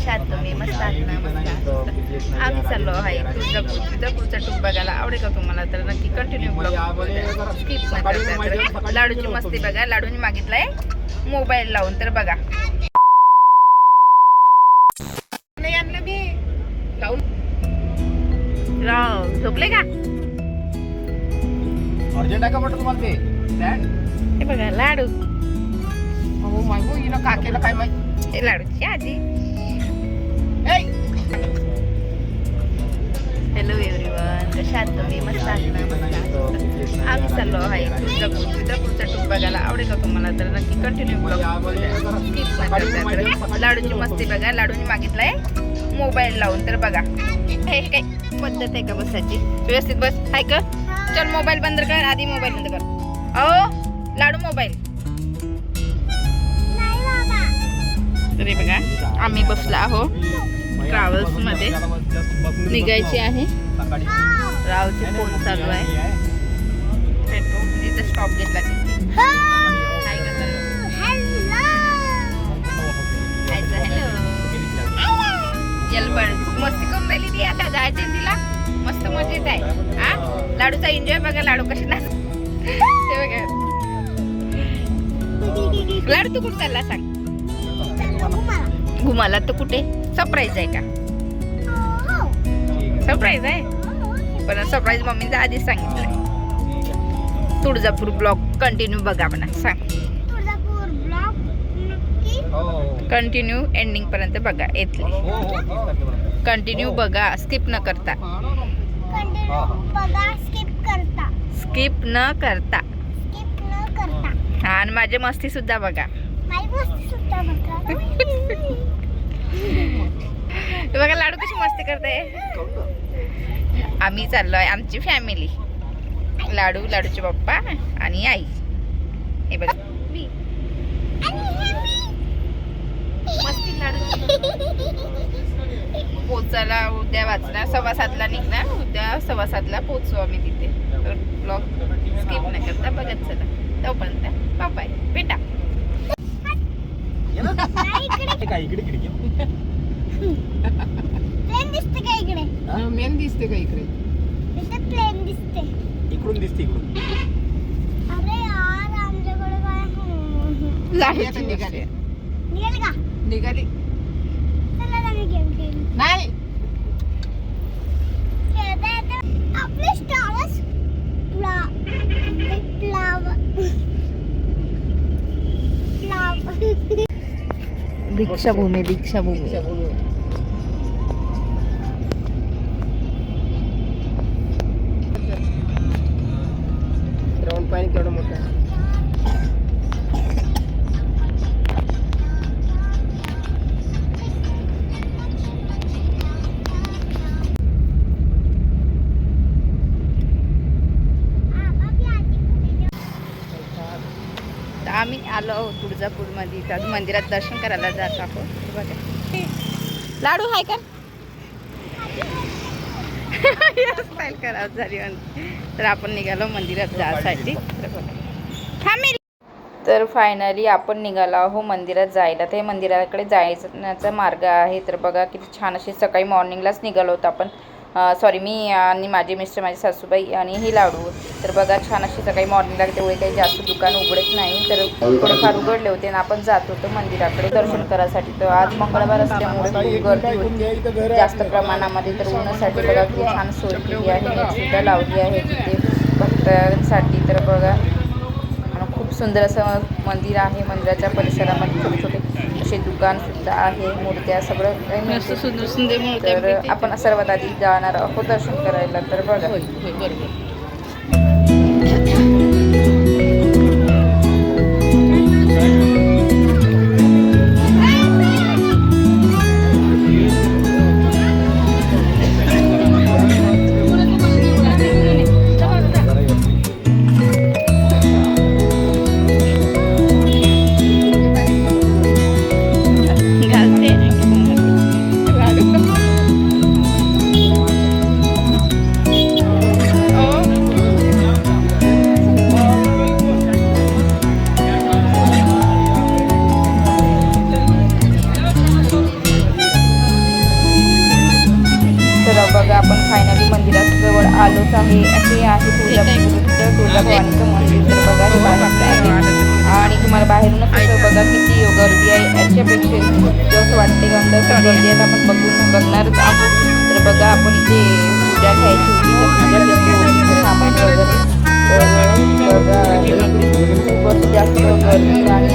कशा आहात तुम्ही? मस्त आहात ना? मस्त. आम्ही चाललो आहे तुळजापूरचा टूर बघायला. आवडेल का तुम्हाला? तर नक्की कंटिन्यू ब्लॉग स्किप न करता. लाडूची मस्ती बघा. लाडूनी मागितलाय मोबाईल लावून, तर बघा. नाही आणलं मी लावून. राव झोपले का? अर्जंट आहे का म्हटलं तुम्हाला ते स्टँड? हे बघा लाडू. हो माहिती हो, हिनं का केलं काय माहिती. हे लाडूची आजी. हॅलो एव्हरीवन, कशा आहात तुम्ही? मस्त आहात ना? मस्त. आम्ही चाललो आहे तुळजापूरचा टूर बघायला. आवडेल का तुम्हाला? तर नक्की कंटिन्यू ब्लॉग स्किप न करता. लाडूची मस्ती बघा. लाडूनी मागितलाय मोबाईल लावून, तर बघा. हे काय पद्धत आहे का बसायची? व्यवस्थित बस. हाय का? चल मोबाईल बंद कर. आधी मोबाईल बंद कर. अहो लाडू मोबाईल. तरी बघा आम्ही बसलो आहो ट्रॅव्हल्स मध्ये. निघायची आहे. रावचे फोन चालू आहे. पेट्रोल तिथे स्टॉप घेतला. हॅलो जलबड मस्ती करून राहिली ती. आता जायचे तिला मस्त मजेत आहे. हा लाडूचा एन्जॉय बघा. लाडू कशी ना ते बघा. लाडू तू कुठं चालला सांग? घुमाला तर कुठे? सरप्राईज आहे का? सरप्राईज आहे, पण सरप्राईज मम्मीचा आधीच सांगितलंय. तुळजापूर ब्लॉग कंटिन्यू बघा म्हणा. सांग कंटिन्यू एंडिंग पर्यंत बघा. येतले कंटिन्यू बघा. स्किप न करता. स्किप न करता. हा आणि माझी मस्ती सुद्धा बघा. बघा लाडू कशी मस्ती करते. आम्ही चाललोय आमची फॅमिली. लाडू, लाडूचे पप्पा आणि आई. हे बघा मस्ती लाडू. पोचायला उद्या वाजणार 7:15 निघणार. उद्या 7:15 पोचू आम्ही तिथे. तर ब्लॉग स्किप नाही करता बघत चला. तोपर्यंत बाय बेटा. इकडे खिडकी प्लेन दिसते का इकडे? मेन दिसते का इकडे? इथे प्लेन दिसते. इकडून दिसते इकडून. अरे यार आमच्याकडे काय आहे? निघाली निघाली का? निघाली चला ना गेम खेळू. नाही खेळता येतं. आपले स्टार्स दीक्षाभूमी. दीक्षाभूमी ग्राउंड पाहिजे केवढं मोठं आहे. आम्ही आलो तुळजापूरमध्ये. तर मंदिरात दर्शन करायला जात आहोत. बघा लाडू हाय का? स्टाईल खराब झाली म्हणते. तर आपण निघालो मंदिरात जायसाठी. तर फायनली आपण निघालो आहो मंदिरात जायला. ते मंदिराकडे जायचा मार्ग आहे. तर बघा किती छान अशी सकाळी मॉर्निंगलाच निघालो होतो आपण. सॉरी मी आणि माझे मिस्टर, माझी सासूबाई आणि ही लाडू. तर बघा छान अशी सकाळी मॉर्निंगला तेवढे काही जास्त दुकान उघडत नाही. तर थोडेफार उघडले होते आणि आपण जात होतो मंदिराकडे दर्शन करायसाठी. तर आज मंगळवार असल्यामुळे खूप गर्दी होती जास्त प्रमाणामध्ये. तर उन्हासाठी बघा किती छान सोय केली आहे. नेटसुद्धा लावली आहे तिथे भक्तांसाठी. तर बघा खूप सुंदर असं मंदिर आहे. मंदिराच्या परिसरामध्ये छोटे छोटे असे दुकान सुद्धा आहे. मूर्त्या सगळं काही सुंदर सुंदर मूर्त्या. तर आपण सर्वात आधी जाणार आहोत दर्शन करायला. तर बघा फायनली मंदिराजवळ आलोच आहे. असे आहे तुळजाभवानीचं मंदिर. तर बघा हे बाहेरचं आहे आणि तुम्हाला बाहेरूनच असं बघा किती गर्दी आहे. याच्यापेक्षा जसं वाटते का अंदर पण गर्दी आहे. आपण बघणारच आहोत. तर बघा आपण इथे पूजा घ्यायची होती तर पूजा घेतली होती सामान वगैरे. तर बघा खूपच जास्त गर्दी आणि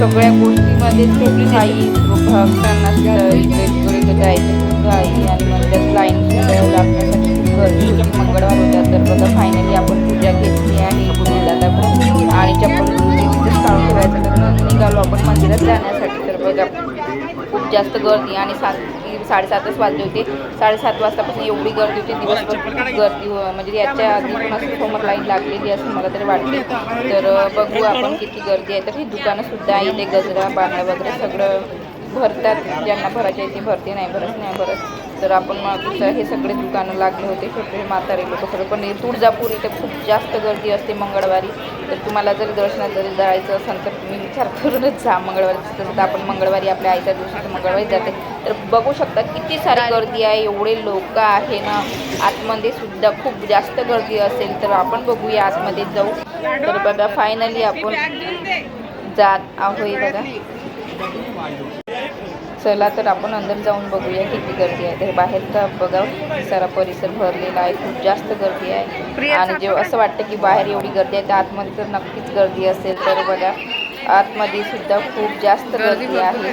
सगळ्या गोष्टीमध्ये खूप काही भक्तांना इकडे जायचं काही आणि मंदिरात लाईन लागण्यासाठी खूप गर्दी होती. मंगळवार होता. तर बघा फायनली आपण पूजा घेतली आणि पुण्याला आणि चप्पल तिथेच काढून ठेवायचं तर निघालो आपण मंदिरात जाण्यासाठी. तर बघा खूप जास्त गर्दी आणि 7:30च वाजले होते. 7:30 वाजतापासून एवढी गर्दी होती. दिवसभर खूप गर्दी म्हणजे याच्या आधी पण असं समोर लाईन लागलेली असं मला तरी वाटते. तर बघू आपण किती गर्दी आहे. तर ही दुकानंसुद्धा आहे. इथे गजरा बांगड्या वगैरे सगळं भरतात. ज्यांना भरायचे ते भरते, नाही भरत. तर आपण मग हे सगळे दुकानं लागले होते. छोटे म्हातारे लोक सगळं. पण तुळजापूर इथं खूप जास्त गर्दी असते मंगळवारी. तर तुम्हाला जर दर्शनात जरी जायचं असेल तर तुम्ही विचार करूनच जा मंगळवारी. तसं तर आपण मंगळवारी आपल्या आईच्या दिवशी मंगळवारी जाते. तर बघू शकता किती सारी गर्दी आहे. एवढे लोक आहे ना. आतमध्ये सुद्धा खूप जास्त गर्दी असेल तर आपण बघूया आतमध्ये जाऊ. तर बघा फायनली आपण जात आहोत बघा. चला तर आपण अंदर जाऊन बघूया किती गर्दी आहे. तर बाहेरचा बघा सारा परिसर भरलेला आहे. खूप जास्त गर्दी आहे आणि जे असं वाटतं की बाहेर एवढी गर्दी आहे तर आतमध्ये तर नक्कीच गर्दी असेल. तर बघा आतमध्ये सुद्धा खूप जास्त गर्दी आहे.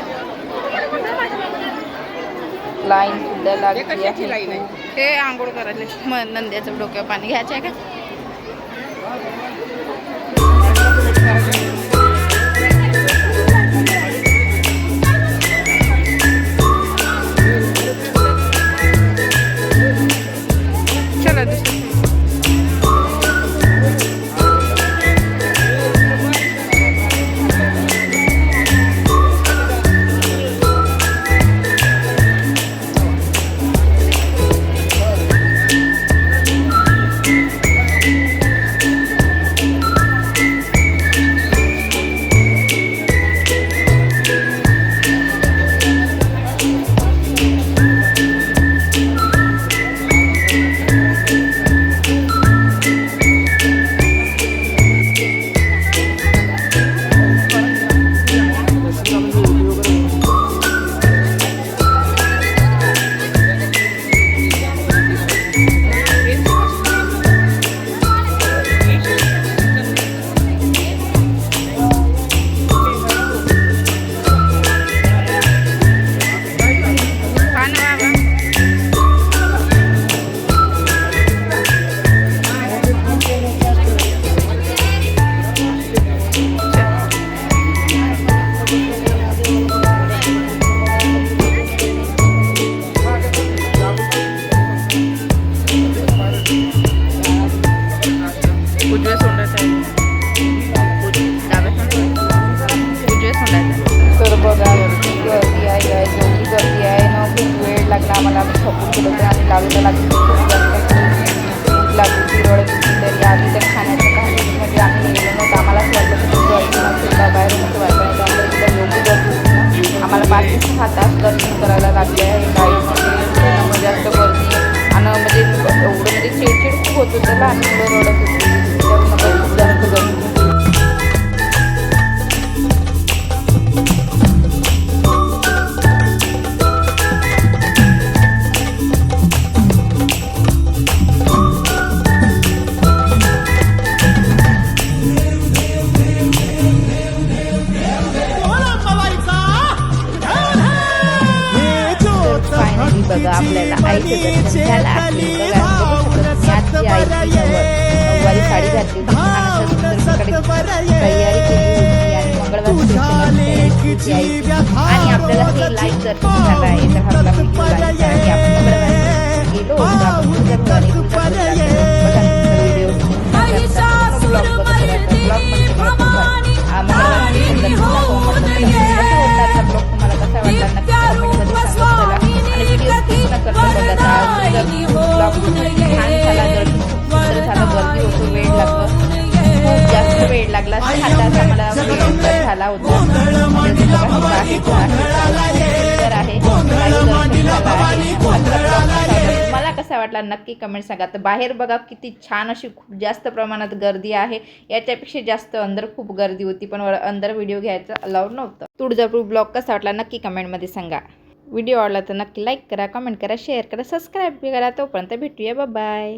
लाईन सुद्धा लागली आहे. हे आंघोळ करायला मग नंद्याचं डोक्यावर पाणी घ्यायचं आहे का? आम्हाला आम्ही खपून केलं तर आम्ही लावलेलं लागली खूप जास्त भूक लागली तिरवळ तरी आम्ही तर खाण्याचं काही म्हणजे आम्ही गेलो नव्हतं. आम्हालाच वाटलं की सुद्धा बाहेरून असं वाटलं नाही. आम्हाला इथं योग्य गर्दी आम्हाला 5 ते 6 तास दर्शन करायला लागले आहे. गाईमध्ये जास्त गर्दी आणि म्हणजे एवढं म्हणजे चिडचिड खूप होत होतं. लहान मुलं रडत होती त्यामुळे खूप जास्त गर्दी. बघा आपल्याला आईचं दर्शन झालं आहे. बघा आजी नऊवारी साडी घातली होती आणि सुंदर तयारी केली होती आणि मंगळवारची आणि आपल्याला हे लाईव्ह दर्शन झालं आहे. तर हा आपला व्हिडिओ लाईव्ह आहे. आपण मंगळवारी गेलो होतो आपण तुळजाभवानी बघा व्हिडिओ ब्लॉग तुम्हाला कसा वाटला नक्की कमेंटमध्ये सांगा. आणि व्हिडिओ पूर्ण करतो बघा. ब्लॉग छान झाला. सुंदर झाला. गर्दी होतो. वेळ लागला खूप जास्त वेळ लागला. 6 तास आम्हाला वेळ झाला होता. आहे वाटला नक्की कमेंट सांगा. तर बाहेर बघा किती छान अशी खूप जास्त प्रमाणात गर्दी आहे. याच्यापेक्षा जास्त अंदर खूप गर्दी होती, पण अंदर व्हिडिओ घ्यायचं अलाउड नव्हतं. तुळजापूर ब्लॉग कसा वाटला नक्की कमेंटमध्ये सांगा. व्हिडिओ आवडला तर नक्की लाईक करा, कमेंट करा, शेअर करा, सबस्क्राईब करा. तोपर्यंत भेटूया. बाय.